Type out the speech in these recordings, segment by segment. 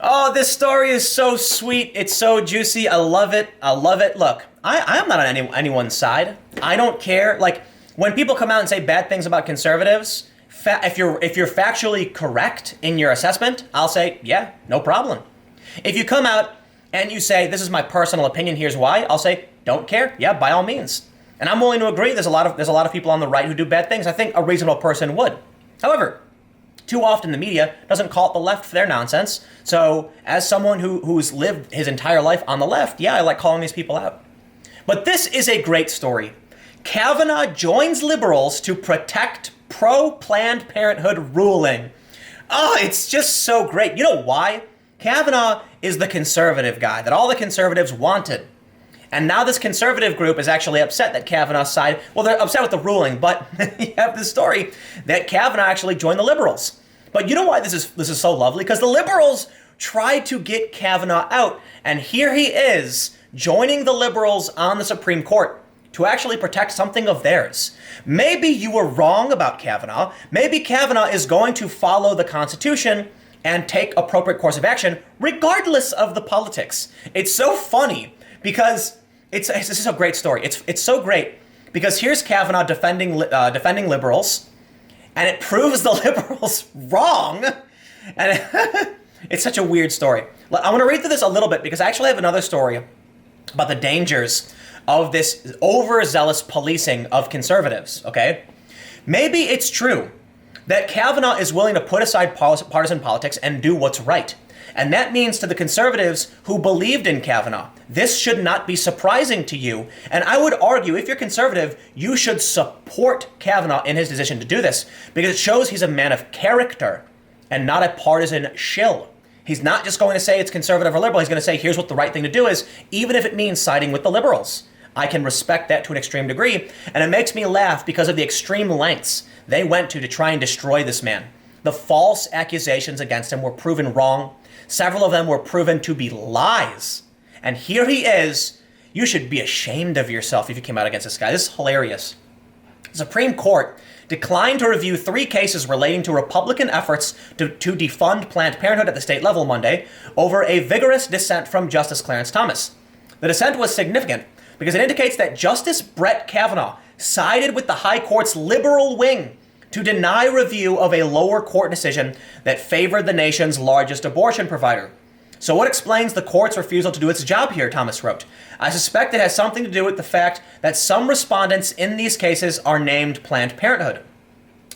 Oh, this story is so sweet. It's so juicy. I love it. I love it. Look, I'm not on anyone's side. I don't care. Like, when people come out and say bad things about conservatives, if you're factually correct in your assessment, I'll say, yeah, no problem. If you come out and you say, this is my personal opinion, here's why, I'll say, don't care. Yeah, by all means. And I'm willing to agree. There's a lot of people on the right who do bad things. I think a reasonable person would. However, too often the media doesn't call it the left for their nonsense. So as someone who's lived his entire life on the left, yeah, I like calling these people out. But this is a great story. Kavanaugh joins liberals to protect pro-Planned Parenthood ruling. Oh, it's just so great. You know why? Kavanaugh is the conservative guy that all the conservatives wanted. And now this conservative group is actually upset that Kavanaugh's side, well, they're upset with the ruling, but you have this story that Kavanaugh actually joined the liberals. But you know why this is so lovely? Because the liberals tried to get Kavanaugh out, and here he is joining the liberals on the Supreme Court to actually protect something of theirs. Maybe you were wrong about Kavanaugh. Maybe Kavanaugh is going to follow the Constitution and take appropriate course of action, regardless of the politics. It's so funny because this is a great story. It's so great because here's Kavanaugh defending liberals, and it proves the liberals wrong. And it's such a weird story. I want to read through this a little bit because I actually have another story about the dangers of this overzealous policing of conservatives, okay? Maybe it's true that Kavanaugh is willing to put aside partisan politics and do what's right. And that means to the conservatives who believed in Kavanaugh, this should not be surprising to you. And I would argue, if you're conservative, you should support Kavanaugh in his decision to do this because it shows he's a man of character and not a partisan shill. He's not just going to say it's conservative or liberal. He's going to say, here's what the right thing to do is, even if it means siding with the liberals. I can respect that to an extreme degree. And it makes me laugh because of the extreme lengths they went to try and destroy this man. The false accusations against him were proven wrong. Several of them were proven to be lies. And here he is. You should be ashamed of yourself if you came out against this guy. This is hilarious. The Supreme Court declined to review 3 cases relating to Republican efforts to defund Planned Parenthood at the state level Monday over a vigorous dissent from Justice Clarence Thomas. The dissent was significant because it indicates that Justice Brett Kavanaugh sided with the High Court's liberal wing to deny review of a lower court decision that favored the nation's largest abortion provider. So what explains the court's refusal to do its job here, Thomas wrote. I suspect it has something to do with the fact that some respondents in these cases are named Planned Parenthood.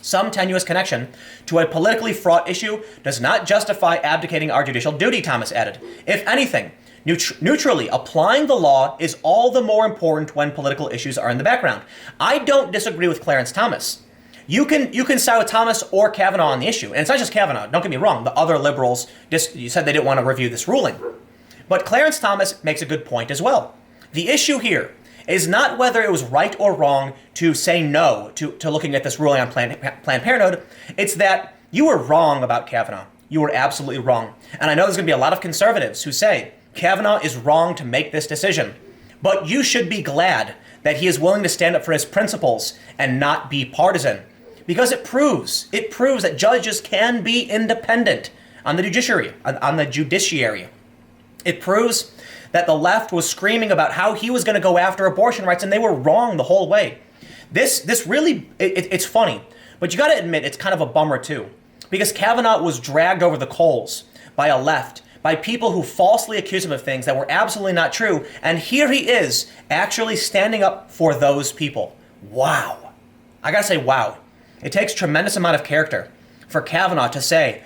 Some tenuous connection to a politically fraught issue does not justify abdicating our judicial duty, Thomas added. If anything, neutrally applying the law is all the more important when political issues are in the background. I don't disagree with Clarence Thomas. You can side with Thomas or Kavanaugh on the issue. And it's not just Kavanaugh. Don't get me wrong. The other liberals you said they didn't want to review this ruling. But Clarence Thomas makes a good point as well. The issue here is not whether it was right or wrong to say no to looking at this ruling on Planned Parenthood. It's that you were wrong about Kavanaugh. You were absolutely wrong. And I know there's going to be a lot of conservatives who say Kavanaugh is wrong to make this decision. But you should be glad that he is willing to stand up for his principles and not be partisan. Because it proves that judges can be independent on the judiciary. It proves that the left was screaming about how he was going to go after abortion rights, and they were wrong the whole way. This really, it's funny, but you got to admit it's kind of a bummer too, because Kavanaugh was dragged over the coals by a left, by people who falsely accused him of things that were absolutely not true, and here he is actually standing up for those people. Wow. I gotta say, wow. It takes a tremendous amount of character for Kavanaugh to say,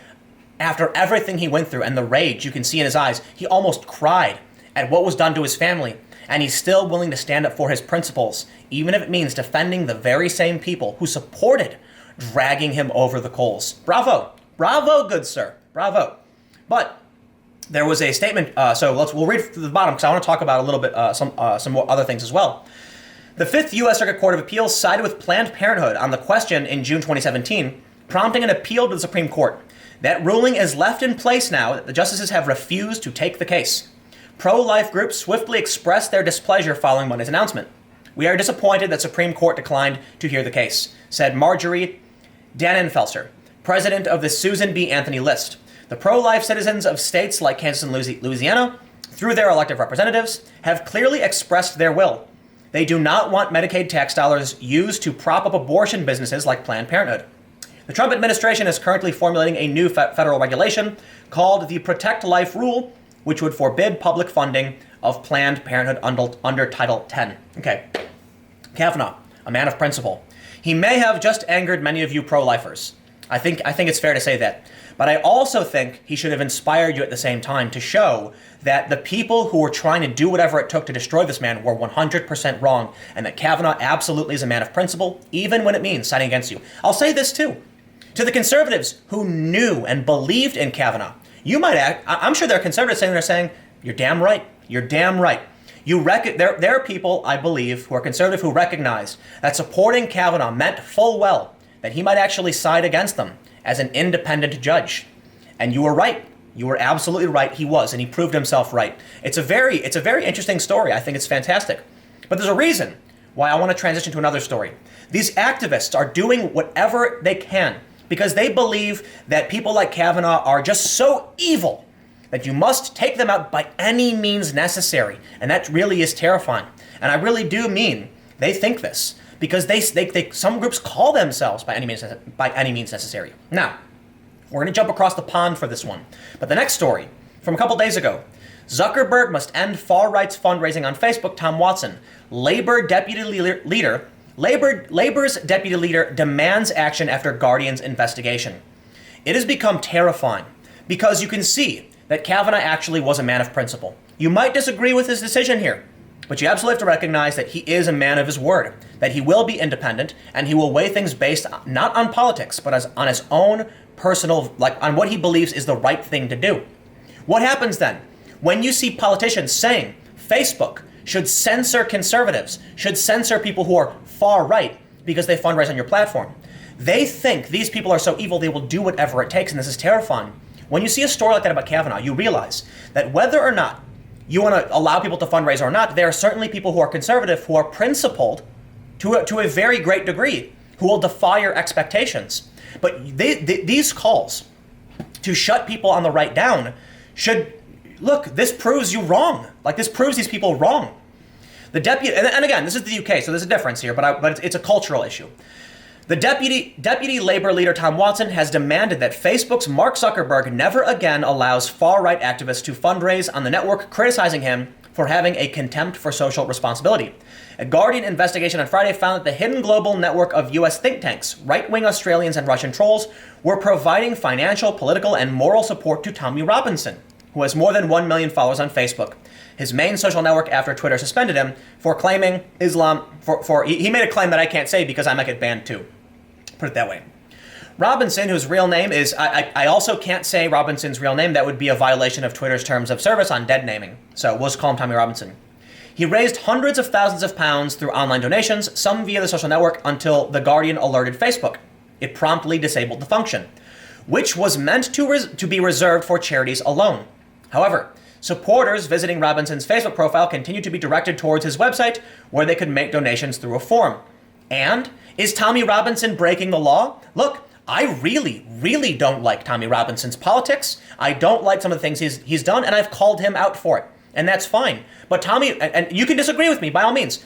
after everything he went through and the rage you can see in his eyes, he almost cried at what was done to his family, and he's still willing to stand up for his principles, even if it means defending the very same people who supported dragging him over the coals. Bravo. Bravo, good sir. Bravo. But there was a statement, we'll read to the bottom because I want to talk about a little bit, some more other things as well. The Fifth U.S. Circuit Court of Appeals sided with Planned Parenthood on the question in June 2017, prompting an appeal to the Supreme Court. That ruling is left in place now that the justices have refused to take the case. Pro-life groups swiftly expressed their displeasure following Monday's announcement. We are disappointed that Supreme Court declined to hear the case, said Marjorie Dannenfelser, president of the Susan B. Anthony List. The pro-life citizens of states like Kansas and Louisiana, through their elected representatives, have clearly expressed their will. They do not want Medicaid tax dollars used to prop up abortion businesses like Planned Parenthood. The Trump administration is currently formulating a new federal regulation called the Protect Life Rule, which would forbid public funding of Planned Parenthood under Title X. Okay. Kavanaugh, a man of principle. He may have just angered many of you pro-lifers. I think it's fair to say that. But I also think he should have inspired you at the same time to show that the people who were trying to do whatever it took to destroy this man were 100% wrong, and that Kavanaugh absolutely is a man of principle, even when it means siding against you. I'll say this too. To the conservatives who knew and believed in Kavanaugh, I'm sure there are conservatives sitting there saying, you're damn right, you're damn right. There are people, I believe, who are conservative who recognize that supporting Kavanaugh meant full well that he might actually side against them as an independent judge. And you were right. You were absolutely right. He was, and he proved himself right. It's a very interesting story. I think it's fantastic. But there's a reason why I want to transition to another story. These activists are doing whatever they can because they believe that people like Kavanaugh are just so evil that you must take them out by any means necessary. And that really is terrifying. And I really do mean they think this because some groups call themselves by any means necessary. Now, we're going to jump across the pond for this one. But the next story from a couple days ago, Zuckerberg must end far-right's fundraising on Facebook. Tom Watson, Labor's deputy leader demands action after Guardian's investigation. It has become terrifying because you can see that Kavanaugh actually was a man of principle. You might disagree with his decision here, but you absolutely have to recognize that he is a man of his word, that he will be independent, and he will weigh things based not on politics, but on his own personal, on what he believes is the right thing to do. What happens then when you see politicians saying Facebook should censor conservatives, should censor people who are far right because they fundraise on your platform? They think these people are so evil they will do whatever it takes, and this is terrifying. When you see a story like that about Kavanaugh, you realize that whether or not you want to allow people to fundraise or not, there are certainly people who are conservative who are principled to a very great degree, who will defy your expectations. But these calls to shut people on the right down this proves you wrong. This proves these people wrong. The deputy, and again, this is the UK, so there's a difference here, but it's a cultural issue. The deputy Labor leader Tom Watson has demanded that Facebook's Mark Zuckerberg never again allows far-right activists to fundraise on the network, criticizing him for having a contempt for social responsibility. A Guardian investigation on Friday found that the hidden global network of U.S. think tanks, right-wing Australians, and Russian trolls were providing financial, political, and moral support to Tommy Robinson, who has more than 1 million followers on Facebook, his main social network after Twitter suspended him for claiming Islam. He made a claim that I can't say because I might get banned too. Put it that way. Robinson, whose real name is, I also can't say Robinson's real name. That would be a violation of Twitter's terms of service on dead naming. So we'll just call him Tommy Robinson. He raised hundreds of thousands of pounds through online donations, some via the social network, until The Guardian alerted Facebook. It promptly disabled the function, which was meant to be reserved for charities alone. However, supporters visiting Robinson's Facebook profile continued to be directed towards his website, where they could make donations through a form. And is Tommy Robinson breaking the law? Look, I really, really don't like Tommy Robinson's politics. I don't like some of the things he's done, and I've called him out for it. And that's fine. But Tommy, and you can disagree with me by all means.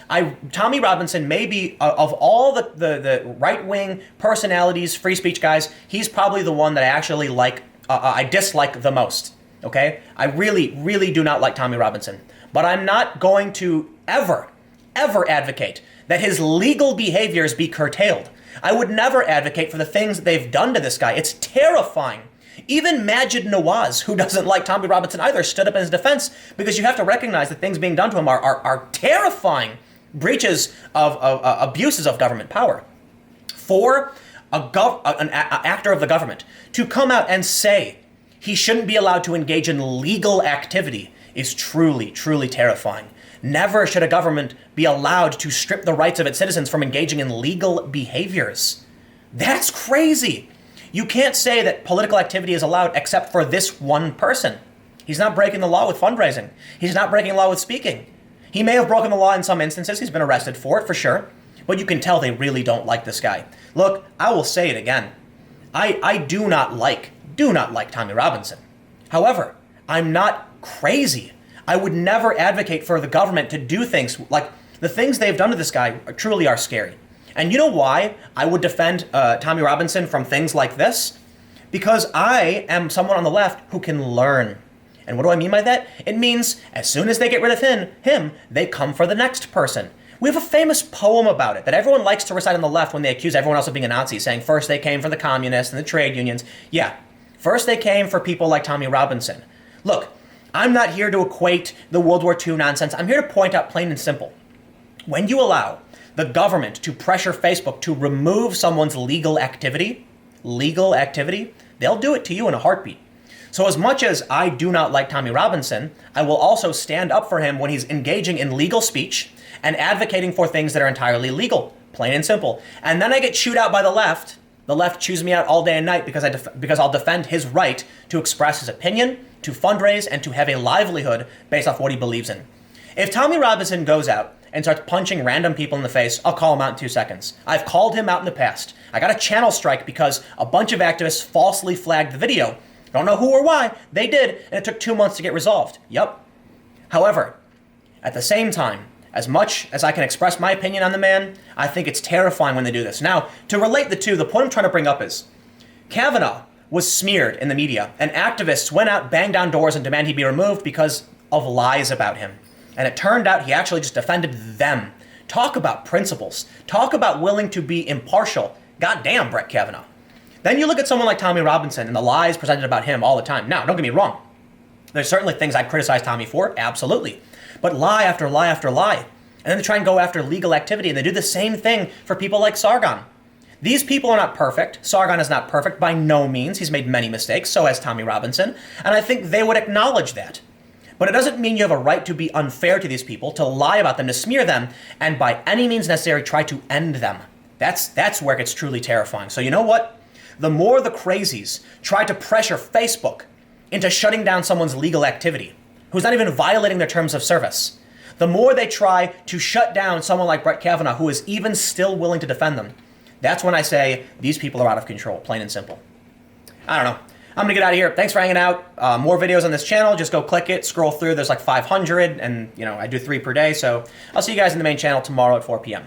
Tommy Robinson may be, of all the right-wing personalities, free speech guys, he's probably the one that I actually I dislike the most. Okay? I really, really do not like Tommy Robinson. But I'm not going to ever advocate that his legal behaviors be curtailed. I would never advocate for the things that they've done to this guy. It's terrifying. Even Majid Nawaz, who doesn't like Tommy Robinson either, stood up in his defense, because you have to recognize that things being done to him are terrifying breaches of abuses of government power. For an actor of the government to come out and say he shouldn't be allowed to engage in legal activity is truly, truly terrifying. Never should a government be allowed to strip the rights of its citizens from engaging in legal behaviors. That's crazy. You can't say that political activity is allowed except for this one person. He's not breaking the law with fundraising. He's not breaking the law with speaking. He may have broken the law in some instances. He's been arrested for it, for sure. But you can tell they really don't like this guy. Look, I will say it again. I do not like do not like Tommy Robinson. However, I'm not crazy. I would never advocate for the government to do things like the things they've done to this guy truly are scary. And you know why I would defend Tommy Robinson from things like this? Because I am someone on the left who can learn. And what do I mean by that? It means as soon as they get rid of him, they come for the next person. We have a famous poem about it that everyone likes to recite on the left when they accuse everyone else of being a Nazi, saying first they came for the communists and the trade unions. Yeah, first they came for people like Tommy Robinson. Look, I'm not here to equate the World War II nonsense. I'm here to point out plain and simple. When you allow the government to pressure Facebook to remove someone's legal activity, they'll do it to you in a heartbeat. So as much as I do not like Tommy Robinson, I will also stand up for him when he's engaging in legal speech and advocating for things that are entirely legal, plain and simple. And then I get chewed out by the left. The left chews me out all day and night because I'll defend his right to express his opinion, to fundraise, and to have a livelihood based off what he believes in. If Tommy Robinson goes out and starts punching random people in the face, I'll call him out in 2 seconds. I've called him out in the past. I got a channel strike because a bunch of activists falsely flagged the video. Don't know who or why. They did, and it took 2 months to get resolved. Yup. However, at the same time, as much as I can express my opinion on the man, I think it's terrifying when they do this. Now, to relate the two, the point I'm trying to bring up is Kavanaugh was smeared in the media, and activists went out, banged down doors, and demanded he be removed because of lies about him. And it turned out he actually just defended them. Talk about principles. Talk about willing to be impartial. Goddamn, Brett Kavanaugh. Then you look at someone like Tommy Robinson and the lies presented about him all the time. Now, don't get me wrong. There's certainly things I'd criticize Tommy for, absolutely. But lie after lie after lie. And then they try and go after legal activity, and they do the same thing for people like Sargon. These people are not perfect. Sargon is not perfect by no means. He's made many mistakes, so has Tommy Robinson. And I think they would acknowledge that. But it doesn't mean you have a right to be unfair to these people, to lie about them, to smear them, and by any means necessary try to end them. That's where it gets truly terrifying. So you know what? The more the crazies try to pressure Facebook into shutting down someone's legal activity, who's not even violating their terms of service, the more they try to shut down someone like Brett Kavanaugh, who is even still willing to defend them, that's when I say these people are out of control, plain and simple. I don't know. I'm going to get out of here. Thanks for hanging out. More videos on this channel. Just go click it, scroll through. There's like 500, and I do 3 per day. So I'll see you guys in the main channel tomorrow at 4 p.m.